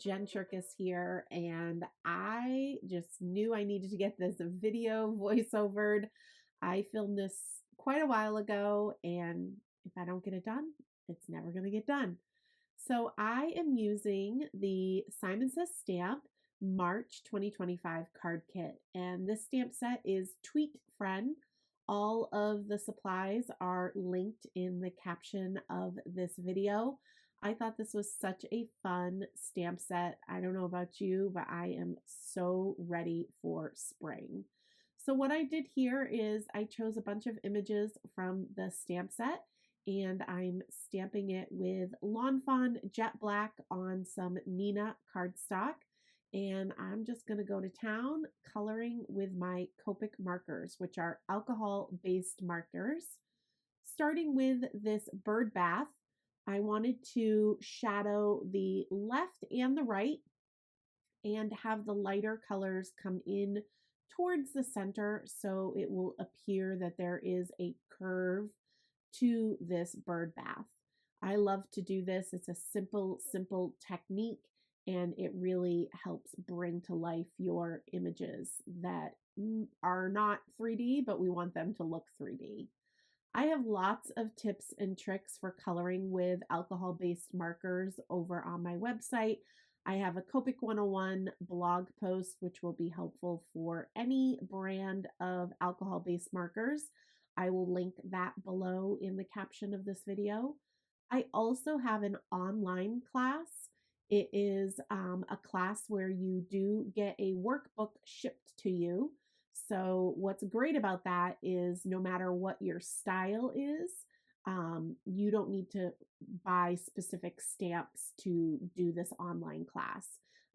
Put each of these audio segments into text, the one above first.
Jen Cherkis here, and I just knew I needed to get this video voiceovered. I filmed this quite a while ago, and if I don't get it done, it's never going to get done. So I am using the Simon Says Stamp March 2025 card kit, and this stamp set is Tweet Friend. All of the supplies are linked in the caption of this video. I thought this was such a fun stamp set. I don't know about you, but I am so ready for spring. So what I did here is I chose a bunch of images from the stamp set, and I'm stamping it with Lawn Fawn Jet Black on some Nina cardstock. And I'm just going to go to town coloring with my Copic markers, which are alcohol-based markers. Starting with this bird bath, I wanted to shadow the left and the right and have the lighter colors come in towards the center so it will appear that there is a curve to this bird bath. I love to do this. It's a simple technique, and it really helps bring to life your images that are not 3D, but we want them to look 3D. I have lots of tips and tricks for coloring with alcohol-based markers over on my website. I have a Copic 101 blog post, which will be helpful for any brand of alcohol-based markers. I will link that below in the caption of this video. I also have an online class. It is a class where you do get a workbook shipped to you. So what's great about that is no matter what your style is, you don't need to buy specific stamps to do this online class.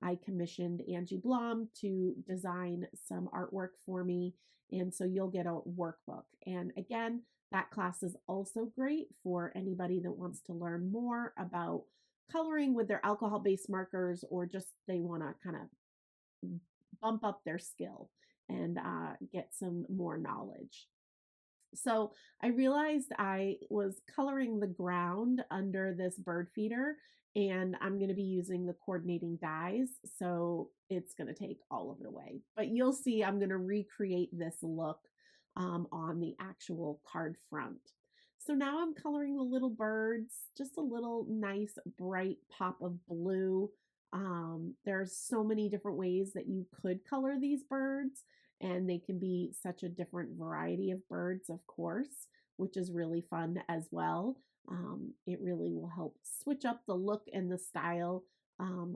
I commissioned Angie Blom to design some artwork for me, and so you'll get a workbook. And again, that class is also great for anybody that wants to learn more about coloring with their alcohol-based markers, or just they want to kind of bump up their skill and get some more knowledge. So I realized I was coloring the ground under this bird feeder, and I'm going to be using the coordinating dies, so it's going to take all of it away. But you'll see I'm going to recreate this look on the actual card front. So now I'm coloring the little birds, just a little nice bright pop of blue. There's so many different ways that you could color these birds, and they can be such a different variety of birds, of course, which is really fun as well. It really will help switch up the look and the style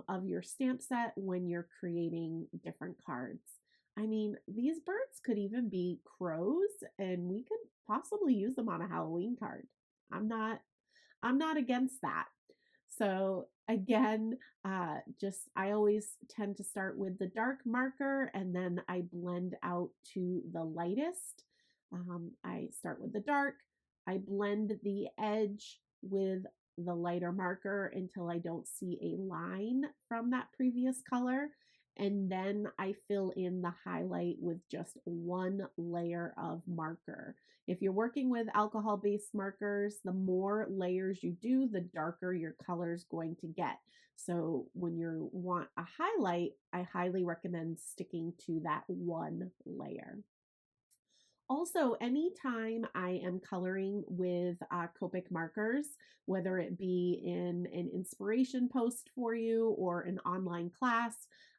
of your stamp set when you're creating different cards. I mean, these birds could even be crows, and we could possibly use them on a Halloween card. I'm not against that. So again, I always tend to start with the dark marker, and then I blend out to the lightest. I start with the dark, I blend the edge with the lighter marker until I don't see a line from that previous color. And then I fill in the highlight with just one layer of marker. If you're working with alcohol-based markers, the more layers you do, the darker your color is going to get. So when you want a highlight, I highly recommend sticking to that one layer. Also, anytime I am coloring with Copic markers, whether it be in an inspiration post for you or an online class,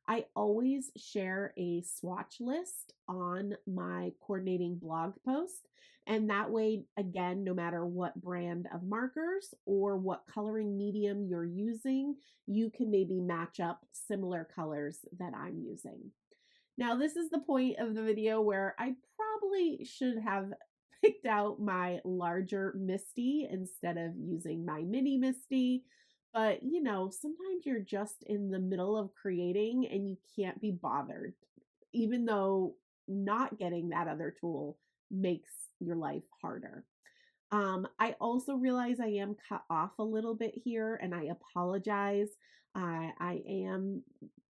I always share a swatch list on my coordinating blog post. And that way, again, no matter what brand of markers or what coloring medium you're using, you can maybe match up similar colors that I'm using. Now, this is the point of the video where I probably should have picked out my larger Misty instead of using my mini Misty. But, you know, sometimes you're just in the middle of creating and you can't be bothered, even though not getting that other tool makes your life harder. I also realize I am cut off a little bit here, and I apologize. I am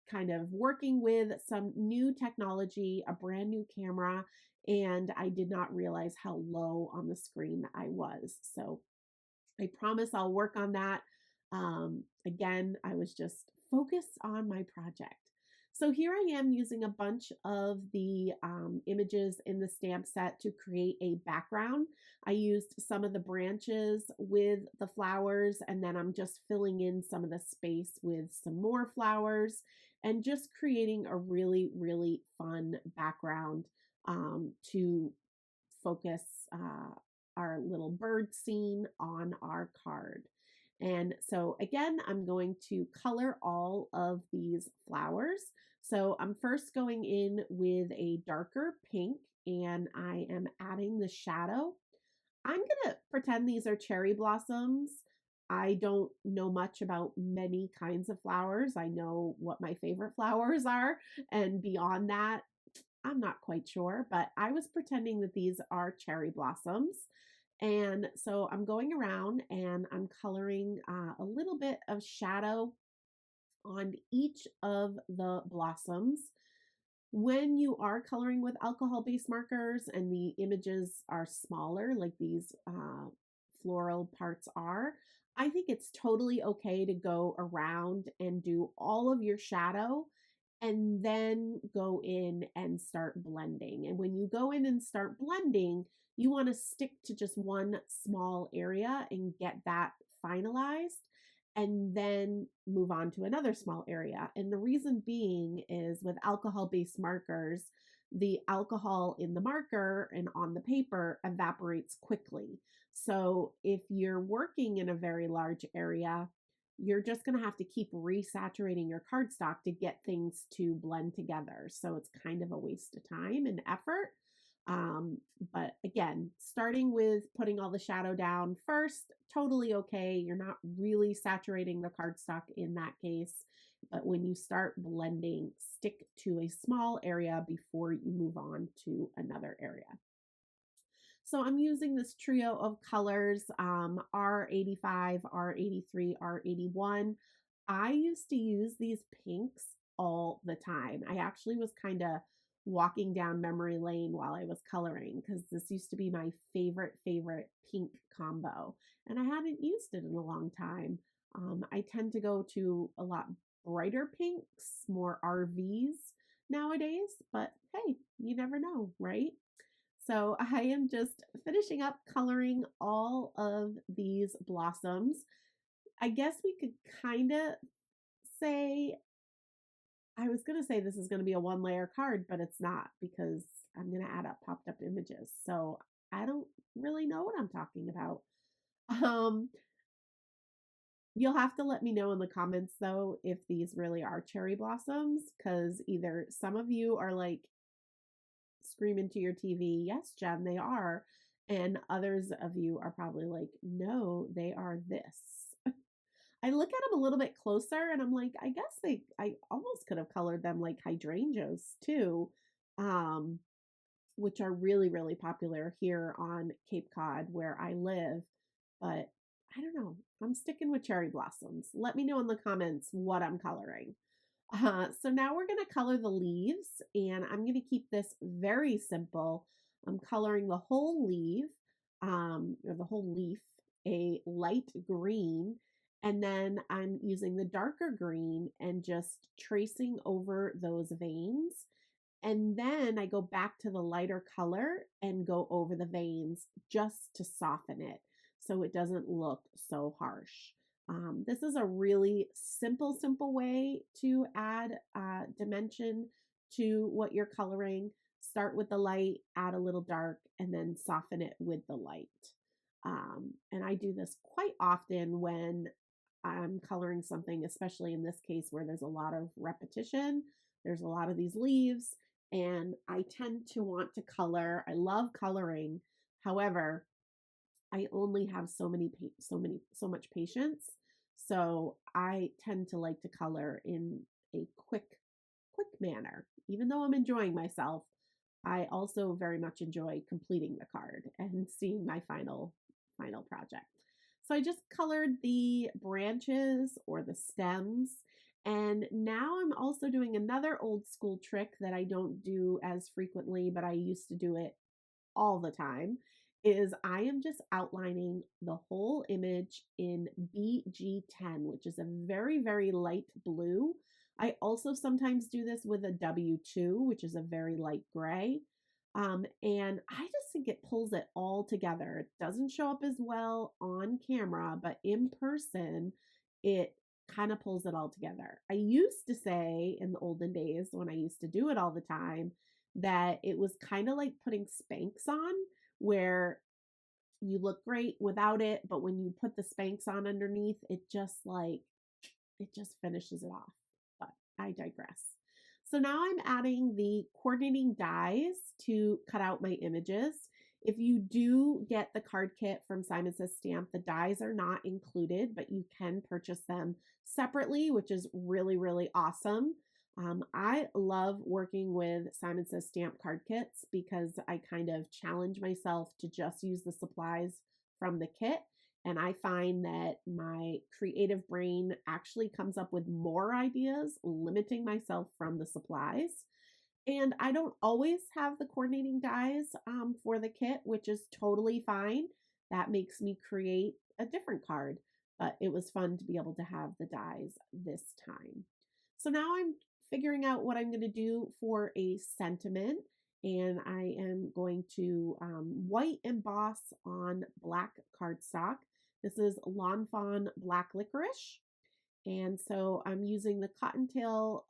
kind of working with some new technology, a brand new camera, and I did not realize how low on the screen I was. So I promise I'll work on that. Again, I was just focus on my project. So here I am using a bunch of the images in the stamp set to create a background. I used some of the branches with the flowers, and then I'm just filling in some of the space with some more flowers and just creating a really, really fun background to focus our little bird scene on our card. And so again, I'm going to color all of these flowers. So I'm first going in with a darker pink and I am adding the shadow. I'm going to pretend these are cherry blossoms. I don't know much about many kinds of flowers. I know what my favorite flowers are, and beyond that, I'm not quite sure, but I was pretending that these are cherry blossoms. And so I'm going around and I'm coloring a little bit of shadow on each of the blossoms. When you are coloring with alcohol-based markers and the images are smaller, like these floral parts are, I think it's totally okay to go around and do all of your shadow and then go in and start blending. And when you go in and start blending, you want to stick to just one small area and get that finalized and then move on to another small area. And the reason being is with alcohol-based markers, the alcohol in the marker and on the paper evaporates quickly. So if you're working in a very large area, you're just going to have to keep resaturating your cardstock to get things to blend together. So it's kind of a waste of time and effort. But again, starting with putting all the shadow down first, totally okay. You're not really saturating the cardstock in that case. But when you start blending, stick to a small area before you move on to another area. So I'm using this trio of colors, R85, R83, R81. I used to use these pinks all the time. I actually was kind of walking down memory lane while I was coloring because this used to be my favorite pink combo. And I hadn't used it in a long time. I tend to go to a lot brighter pinks, more RVs nowadays, but hey, you never know, right? So I am just finishing up coloring all of these blossoms. I guess we could kind of say, I was going to say this is going to be a one layer card, but it's not because I'm going to add up popped up images. So I don't really know what I'm talking about. Um, you'll have to let me know in the comments though if these really are cherry blossoms, because either some of you are like, scream into your TV, yes, Jen, they are. And others of you are probably like, no, they are this. I look at them a little bit closer and I'm like, I almost could have colored them like hydrangeas too, which are really, really popular here on Cape Cod where I live. But I don't know. I'm sticking with cherry blossoms. Let me know in the comments what I'm coloring. So now we're going to color the leaves, and I'm going to keep this very simple. I'm coloring the whole leaf, or the whole leaf, a light green, and then I'm using the darker green and just tracing over those veins. And then I go back to the lighter color and go over the veins just to soften it so it doesn't look so harsh. This is a really simple way to add dimension to what you're coloring. Start with the light, add a little dark, and then soften it with the light. And I do this quite often when I'm coloring something, especially in this case where there's a lot of repetition. There's a lot of these leaves, and I tend to want to color. I love coloring. However, I only have so much patience. So I tend to like to color in a quick manner. Even though I'm enjoying myself, I also very much enjoy completing the card and seeing my final project. So I just colored the branches or the stems. And now I'm also doing another old school trick that I don't do as frequently, but I used to do it all the time. is I am just outlining the whole image in BG10, which is a very, very light blue. I also sometimes do this with a W2, which is a very light gray. And I just think it pulls it all together. It doesn't show up as well on camera, but in person, it kind of pulls it all together. I used to say in the olden days when I used to do it all the time that it was kind of like putting Spanx on, where you look great without it, but when you put the Spanx on underneath, it just finishes it off. But I digress. So now I'm adding the coordinating dies to cut out my images. If you do get the card kit from Simon Says Stamp, the dies are not included, but you can purchase them separately, which is really, really awesome. I love working with Simon Says Stamp card kits because I kind of challenge myself to just use the supplies from the kit. And I find that my creative brain actually comes up with more ideas, limiting myself from the supplies. And I don't always have the coordinating dies for the kit, which is totally fine. That makes me create a different card, but it was fun to be able to have the dies this time. So now I'm figuring out what I'm going to do for a sentiment, and I am going to white emboss on black cardstock. This is Lawn Fawn Black Licorice. And so I'm using the Cottontail,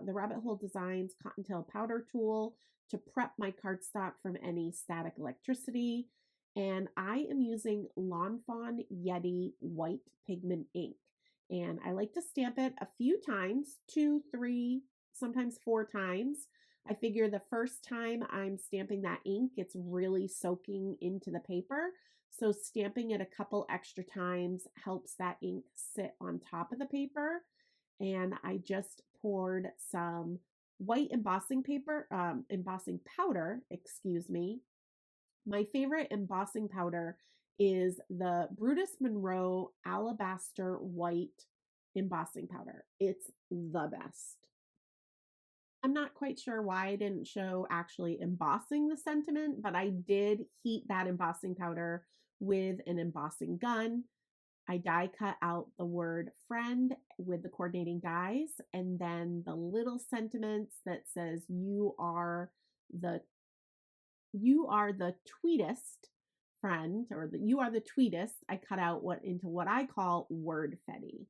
the Rabbit Hole Designs Cottontail powder tool to prep my cardstock from any static electricity. And I am using Lawn Fawn Yeti white pigment ink. And I like to stamp it a few times, 2, 3, sometimes 4 times. I figure the first time I'm stamping that ink, it's really soaking into the paper. So stamping it a couple extra times helps that ink sit on top of the paper. And I just poured some white embossing paper, embossing powder, excuse me. My favorite embossing powder is the Brutus Monroe Alabaster White embossing powder. It's the best. I'm not quite sure why I didn't show actually embossing the sentiment, but I did heat that embossing powder with an embossing gun. I die cut out the word friend with the coordinating dies, and then the little sentiments that says the you are the tweetest friend, or you are the tweetest. I cut out into what I call word fetty.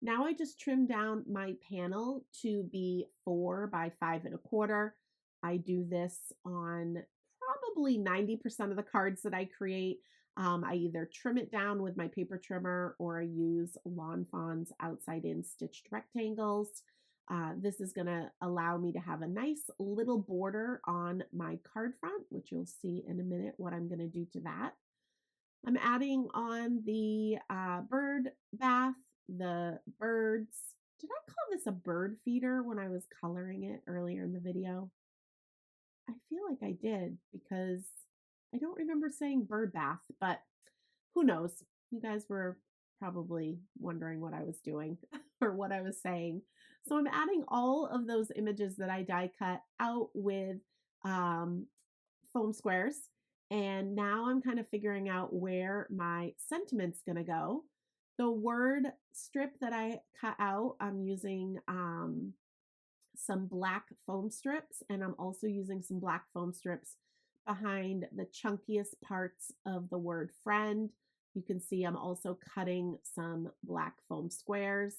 Now I just trimmed down my panel to be 4 by 5 1/4. I do this on probably 90% of the cards that I create. I either trim it down with my paper trimmer or I use Lawn Fawn's outside in stitched rectangles. This is going to allow me to have a nice little border on my card front, which you'll see in a minute what I'm going to do to that. I'm adding on the bird bath, the birds. Did I call this a bird feeder when I was coloring it earlier in the video? I feel like I did because I don't remember saying bird bath, but who knows? You guys were probably wondering what I was doing or what I was saying. So I'm adding all of those images that I die cut out with um, foam squares. And now I'm kind of figuring out where my sentiment's going to go. The word strip that I cut out, I'm using some black foam strips, and I'm also using some black foam strips behind the chunkiest parts of the word friend. You can see I'm also cutting some black foam squares.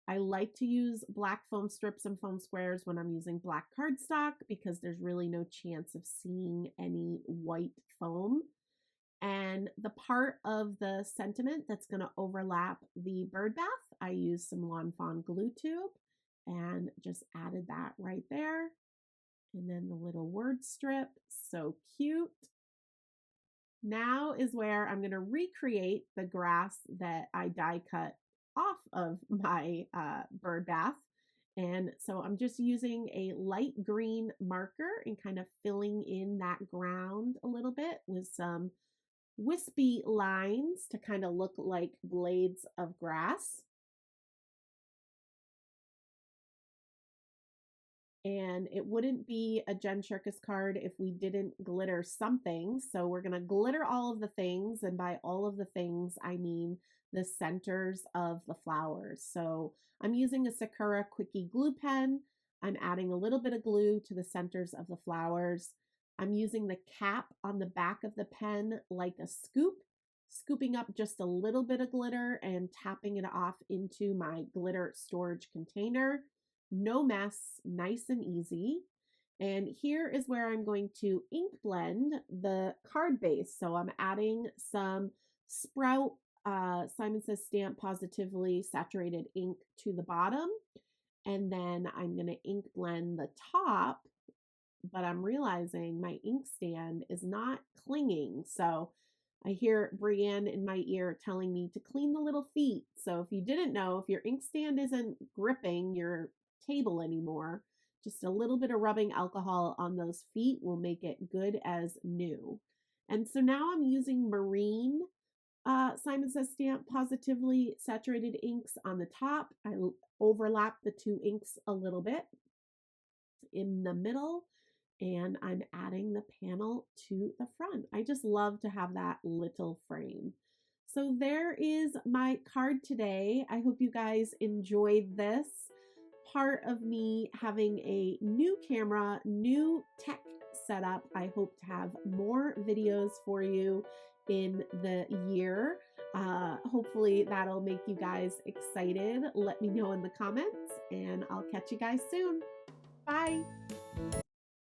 I like to use black foam strips and foam squares when I'm using black cardstock because there's really no chance of seeing any white foam. And the part of the sentiment that's going to overlap the bird bath, I used some Lawn Fawn glue tube and just added that right there. And then the little word strip, so cute. Now is where I'm going to recreate the grass that I die cut off of my bird bath. And so I'm just using a light green marker and kind of filling in that ground a little bit with some wispy lines to kind of look like blades of grass. and it wouldn't be a Jen Circus card if we didn't glitter something. So we're going to glitter all of the things, and by all of the things, I mean the centers of the flowers. So I'm using a Sakura Quickie glue pen. I'm adding a little bit of glue to the centers of the flowers. I'm using the cap on the back of the pen like a scoop, scooping up just a little bit of glitter and tapping it off into my glitter storage container. No mess, nice and easy. And here is where I'm going to ink blend the card base. So I'm adding some Sprout Simon Says Stamp Positively Saturated ink to the bottom. And then I'm going to ink blend the top, but I'm realizing my inkstand is not clinging. So I hear Brienne in my ear telling me to clean the little feet. So if you didn't know, if your inkstand isn't gripping your table anymore, just a little bit of rubbing alcohol on those feet will make it good as new. And so now I'm using marine Simon Says Stamp Positively Saturated inks on the top. I overlap the two inks a little bit in the middle, and I'm adding the panel to the front. I just love to have that little frame. So there is my card today. I hope you guys enjoyed this part of me having a new camera, new tech setup. I hope to have more videos for you in the year. Hopefully that'll make you guys excited. Let me know in the comments, and I'll catch you guys soon. Bye.